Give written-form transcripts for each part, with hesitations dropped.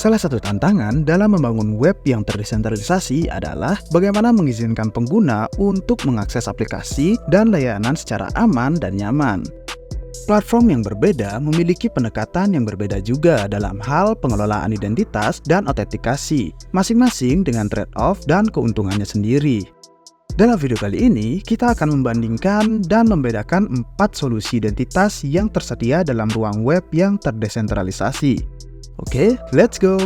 Salah satu tantangan dalam membangun web yang terdesentralisasi adalah bagaimana mengizinkan pengguna untuk mengakses aplikasi dan layanan secara aman dan nyaman. Platform yang berbeda memiliki pendekatan yang berbeda juga dalam hal pengelolaan identitas dan autentikasi, masing-masing dengan trade-off dan keuntungannya sendiri. Dalam video kali ini, kita akan membandingkan dan membedakan 4 solusi identitas yang tersedia dalam ruang web yang terdesentralisasi. Oke, let's go!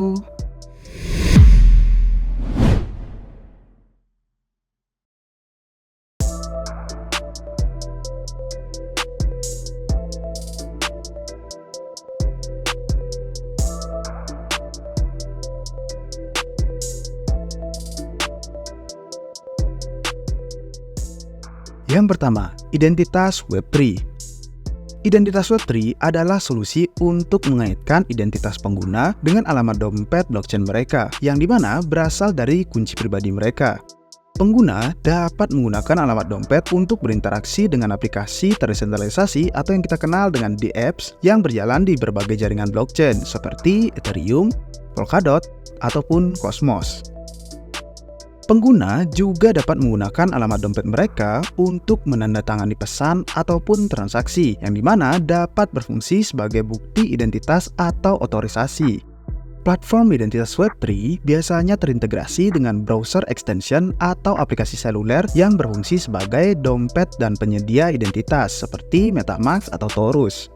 Yang pertama, identitas Web3. Identitas Web3 adalah solusi untuk mengaitkan identitas pengguna dengan alamat dompet blockchain mereka, yang dimana berasal dari kunci pribadi mereka. Pengguna dapat menggunakan alamat dompet untuk berinteraksi dengan aplikasi terdesentralisasi atau yang kita kenal dengan dApps yang berjalan di berbagai jaringan blockchain seperti Ethereum, Polkadot, ataupun Cosmos. Pengguna juga dapat menggunakan alamat dompet mereka untuk menandatangani pesan ataupun transaksi, yang dimana dapat berfungsi sebagai bukti identitas atau otorisasi. Platform identitas Web3 biasanya terintegrasi dengan browser extension atau aplikasi seluler yang berfungsi sebagai dompet dan penyedia identitas seperti MetaMask atau Torus.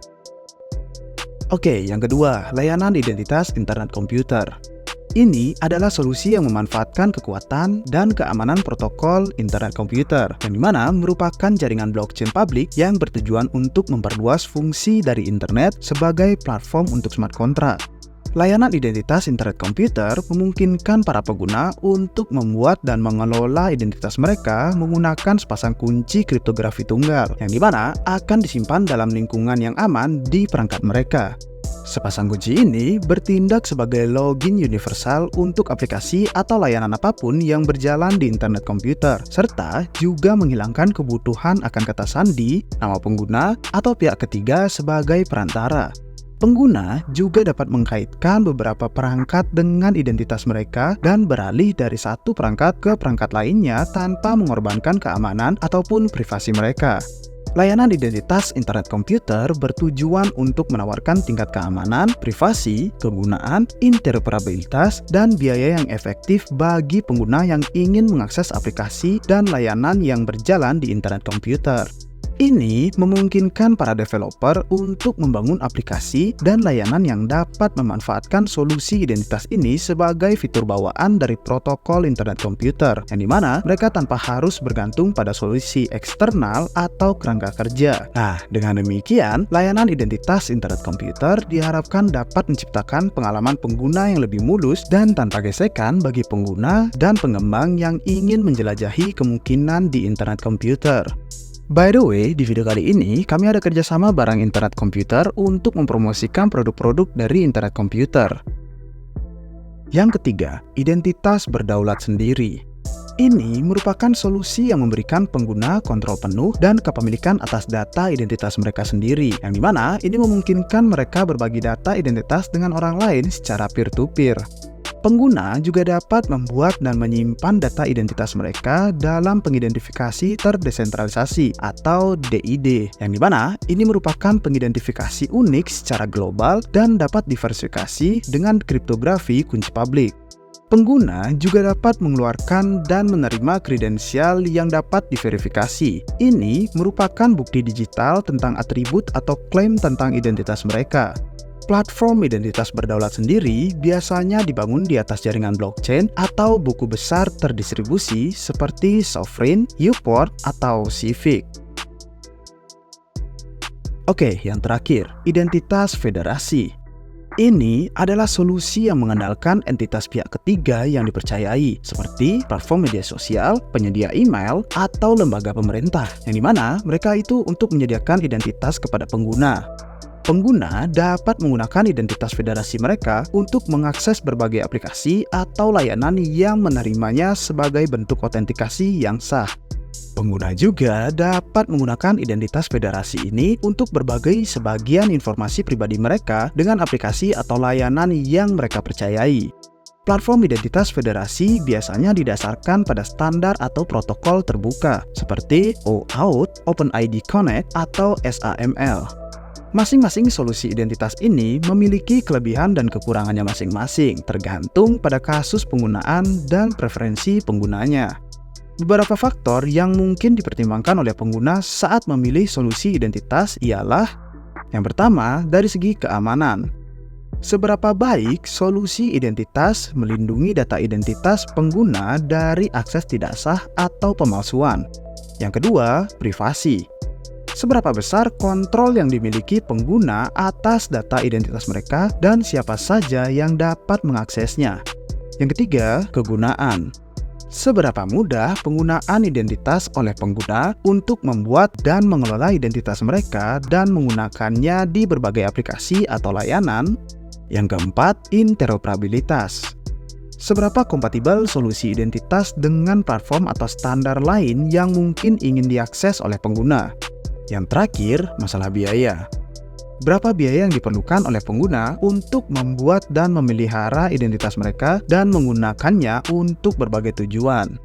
Oke, yang kedua, layanan identitas internet komputer. Ini adalah solusi yang memanfaatkan kekuatan dan keamanan protokol internet komputer, yang dimana merupakan jaringan blockchain publik yang bertujuan untuk memperluas fungsi dari internet sebagai platform untuk smart contract. Layanan identitas internet komputer memungkinkan para pengguna untuk membuat dan mengelola identitas mereka menggunakan sepasang kunci kriptografi tunggal, yang dimana akan disimpan dalam lingkungan yang aman di perangkat mereka. Sepasang kunci ini bertindak sebagai login universal untuk aplikasi atau layanan apapun yang berjalan di internet komputer, serta juga menghilangkan kebutuhan akan kata sandi, nama pengguna, atau pihak ketiga sebagai perantara. Pengguna juga dapat mengkaitkan beberapa perangkat dengan identitas mereka dan beralih dari satu perangkat ke perangkat lainnya tanpa mengorbankan keamanan ataupun privasi mereka. Layanan identitas internet komputer bertujuan untuk menawarkan tingkat keamanan, privasi, kegunaan, interoperabilitas, dan biaya yang efektif bagi pengguna yang ingin mengakses aplikasi dan layanan yang berjalan di internet komputer. Ini memungkinkan para developer untuk membangun aplikasi dan layanan yang dapat memanfaatkan solusi identitas ini sebagai fitur bawaan dari protokol internet komputer, yang dimana mereka tanpa harus bergantung pada solusi eksternal atau kerangka kerja. Nah, dengan demikian, layanan identitas internet komputer diharapkan dapat menciptakan pengalaman pengguna yang lebih mulus dan tanpa gesekan bagi pengguna dan pengembang yang ingin menjelajahi kemungkinan di internet komputer. By the way, di video kali ini kami ada kerjasama bareng internet komputer untuk mempromosikan produk-produk dari internet komputer. Yang ketiga, identitas berdaulat sendiri. Ini merupakan solusi yang memberikan pengguna kontrol penuh dan kepemilikan atas data identitas mereka sendiri, yang dimana ini memungkinkan mereka berbagi data identitas dengan orang lain secara peer-to-peer. Pengguna juga dapat membuat dan menyimpan data identitas mereka dalam pengidentifikasi terdesentralisasi atau DID, yang dimana ini merupakan pengidentifikasi unik secara global dan dapat diversifikasi dengan kriptografi kunci publik. Pengguna juga dapat mengeluarkan dan menerima kredensial yang dapat diverifikasi. Ini merupakan bukti digital tentang atribut atau klaim tentang identitas mereka. Platform identitas berdaulat sendiri biasanya dibangun di atas jaringan blockchain atau buku besar terdistribusi seperti Sovereign, Uport, atau Civic. Oke, yang terakhir, identitas federasi. Ini adalah solusi yang mengandalkan entitas pihak ketiga yang dipercayai, seperti platform media sosial, penyedia email, atau lembaga pemerintah, yang dimana mereka itu untuk menyediakan identitas kepada pengguna. Pengguna dapat menggunakan identitas federasi mereka untuk mengakses berbagai aplikasi atau layanan yang menerimanya sebagai bentuk autentikasi yang sah. Pengguna juga dapat menggunakan identitas federasi ini untuk berbagi sebagian informasi pribadi mereka dengan aplikasi atau layanan yang mereka percayai. Platform identitas federasi biasanya didasarkan pada standar atau protokol terbuka seperti OAuth, OpenID Connect, atau SAML. Masing-masing solusi identitas ini memiliki kelebihan dan kekurangannya masing-masing, tergantung pada kasus penggunaan dan preferensi penggunanya. Beberapa faktor yang mungkin dipertimbangkan oleh pengguna saat memilih solusi identitas ialah: yang pertama, dari segi keamanan. Seberapa baik solusi identitas melindungi data identitas pengguna dari akses tidak sah atau pemalsuan. Yang kedua, privasi. Seberapa besar kontrol yang dimiliki pengguna atas data identitas mereka dan siapa saja yang dapat mengaksesnya. Yang ketiga, kegunaan. Seberapa mudah penggunaan identitas oleh pengguna untuk membuat dan mengelola identitas mereka dan menggunakannya di berbagai aplikasi atau layanan. Yang keempat, interoperabilitas. Seberapa kompatibel solusi identitas dengan platform atau standar lain yang mungkin ingin diakses oleh pengguna. Yang terakhir, masalah biaya. Berapa biaya yang diperlukan oleh pengguna untuk membuat dan memelihara identitas mereka dan menggunakannya untuk berbagai tujuan.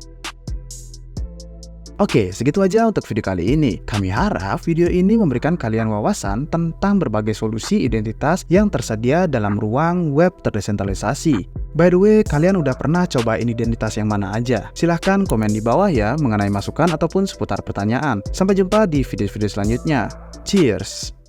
Oke, segitu aja untuk video kali ini. Kami harap video ini memberikan kalian wawasan tentang berbagai solusi identitas yang tersedia dalam ruang web terdesentralisasi. By the way, kalian udah pernah cobain identitas yang mana aja? Silahkan komen di bawah ya mengenai masukan ataupun seputar pertanyaan. Sampai jumpa di video-video selanjutnya. Cheers!